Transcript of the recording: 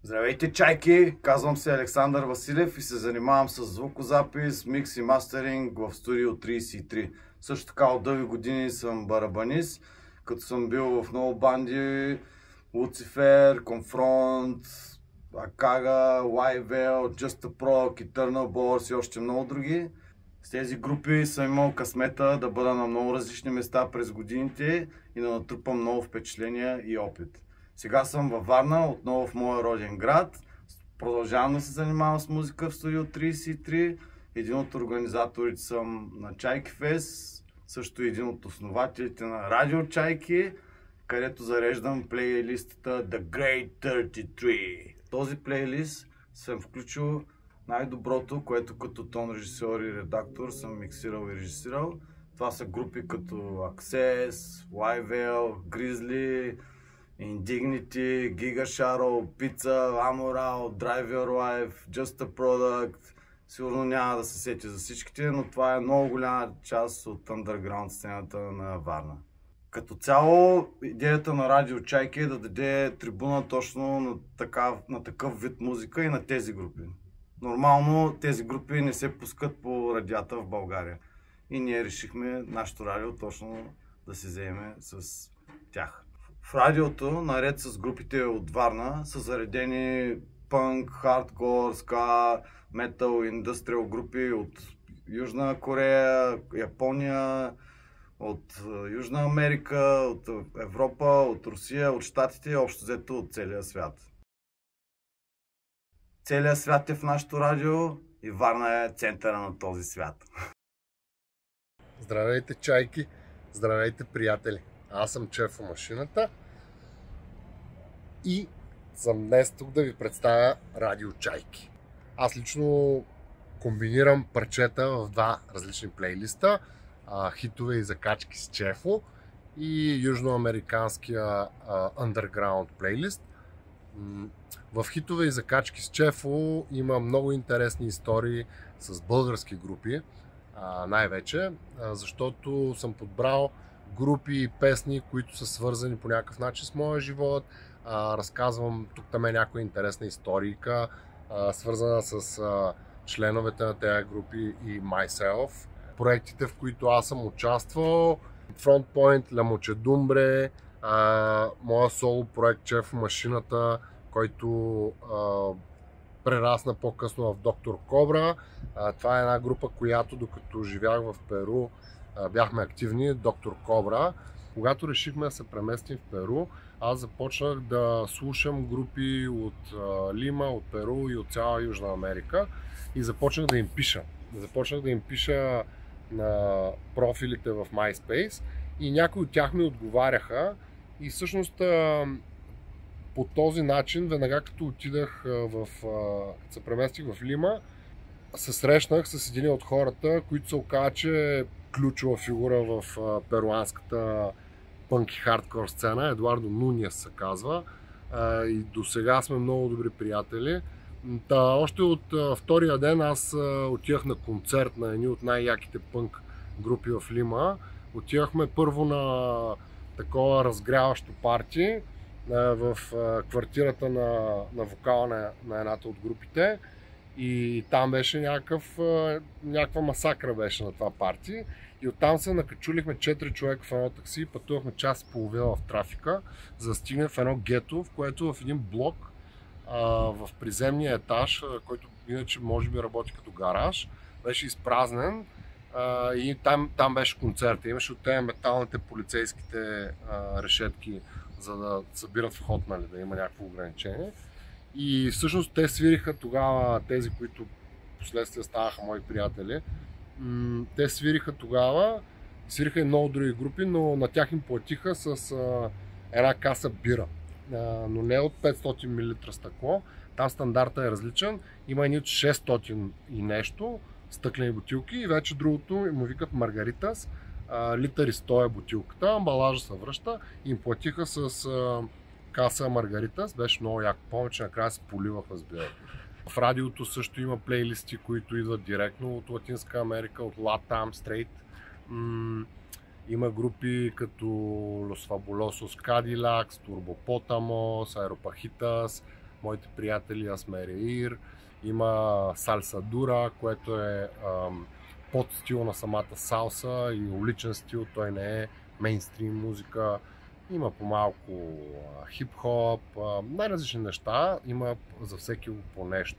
Здравейте, чайки! Казвам се Александър Василев и се занимавам с звукозапис, микс и мастеринг в Студио 33. Също така от дълги години съм барабанист, като съм бил в много банди: Луцифер, Конфронт, Акага, Лайвел, Just a Proc, Eternal Boss и още много други. С тези групи съм имал късмета да бъда на много различни места през годините и да натрупам много впечатления и опит. Сега съм във Варна, отново в моя роден град. Продължавам да се занимавам с музика в Студио 33. Един от организаторите съм на Чайки Фест, също един от основателите на Радио Чайки, където зареждам плейлистата The Great 33. Този плейлист съм включил най-доброто, което като тон режисьор и редактор съм миксирал и режисирал. Това са групи като Access, Livel, Grizzly, Indignity, Giga Shadow, Pizza, Amoral, Drive Your Life, Just a Product. Сигурно няма да се сети за всичките, но това е много голяма част от underground сцената на Варна. Като цяло, идеята на Радио Чайки е да даде трибуна точно на такъв вид музика и на тези групи. Нормално тези групи не се пускат по радиата в България. И ние решихме нашето радио точно да се заеме с тях. В радиото, наред с групите от Варна, са заредени пънк, хардкор, ска, метал, индустриал групи от Южна Корея, Япония, от Южна Америка, от Европа, от Русия, от Щатите и общо взето от целия свят. Целият свят е в нашото радио и Варна е центъра на този свят. Здравейте, чайки! Здравейте, приятели! Аз съм Чефо Машината и съм днес тук да ви представя Радио Чайки. Аз лично комбинирам парчета в два различни плейлиста: хитове и закачки с Чефо и южноамериканския underground плейлист. В хитове и закачки с Чефо има много интересни истории с български групи, най-вече, защото съм подбрал групи и песни, които са свързани по някакъв начин с моя живот. Разказвам тук там някоя интересна историка, свързана с членовете на тези групи и myself. Проектите, в които аз съм участвал: Frontpoint, La Muchedumbre, моя соло проект Чефо Машината, който прерасна по-късно в Доктор Кобра. Това е една група, която докато живях в Перу бяхме активни, Доктор Кобра. Когато решихме да се преместим в Перу, аз започнах да слушам групи от Лима, от Перу и от цяла Южна Америка и започнах да им пиша. Започнах да им пиша на профилите в MySpace и някои от тях ми отговаряха и всъщност по този начин, веднага като отидах като се преместих в Лима, се срещнах с един от хората, които се оказа, че е ключова фигура в перуанската пънк и хардкор сцена. Едуардо Нуниес се казва. И до сега сме много добри приятели. Още от втория ден аз отивах на концерт на едни от най-яките пънк групи в Лима. Отивахме първо на такова разгряващо парти в квартирата на вокала на едната от групите и там беше някаква масакра беше на това парти и оттам се накачулихме 4 човека в едно такси и пътувахме час и половина в трафика, за да стигнем в едно гето, в което в един блок в приземния етаж, който иначе може би работи като гараж, беше изпразнен и там беше концерт. Имаше от тези металните полицейските решетки, за да събират вход, нали, да има някакво ограничение. И всъщност те свириха тогава, тези, които последствие ставаха мои приятели, те свириха тогава, свириха и много други групи, но на тях им платиха с една каса бира. Но не от 500 мл стъкло, там стандарта е различен, има едни от 600 и нещо стъклени бутилки и вече другото му викат Маргаритас. Литър и 100 е бутилката, амбалажа се връща и им платиха с каса Маргаритас, беше много яко, повече накрая се поливах, разбира. В радиото също има плейлисти, които идват директно от Латинска Америка, от Latam Straight. Има групи като Los Fabulosos Cadillacs, Turbopotamos, Aeropajitas, моите приятели Асмереир, има Сальса Дура, което е под стил на самата салса и уличен стил, той не е мейнстрим музика. Има по-малко хип-хоп, най-различни неща, има за всеки по нещо.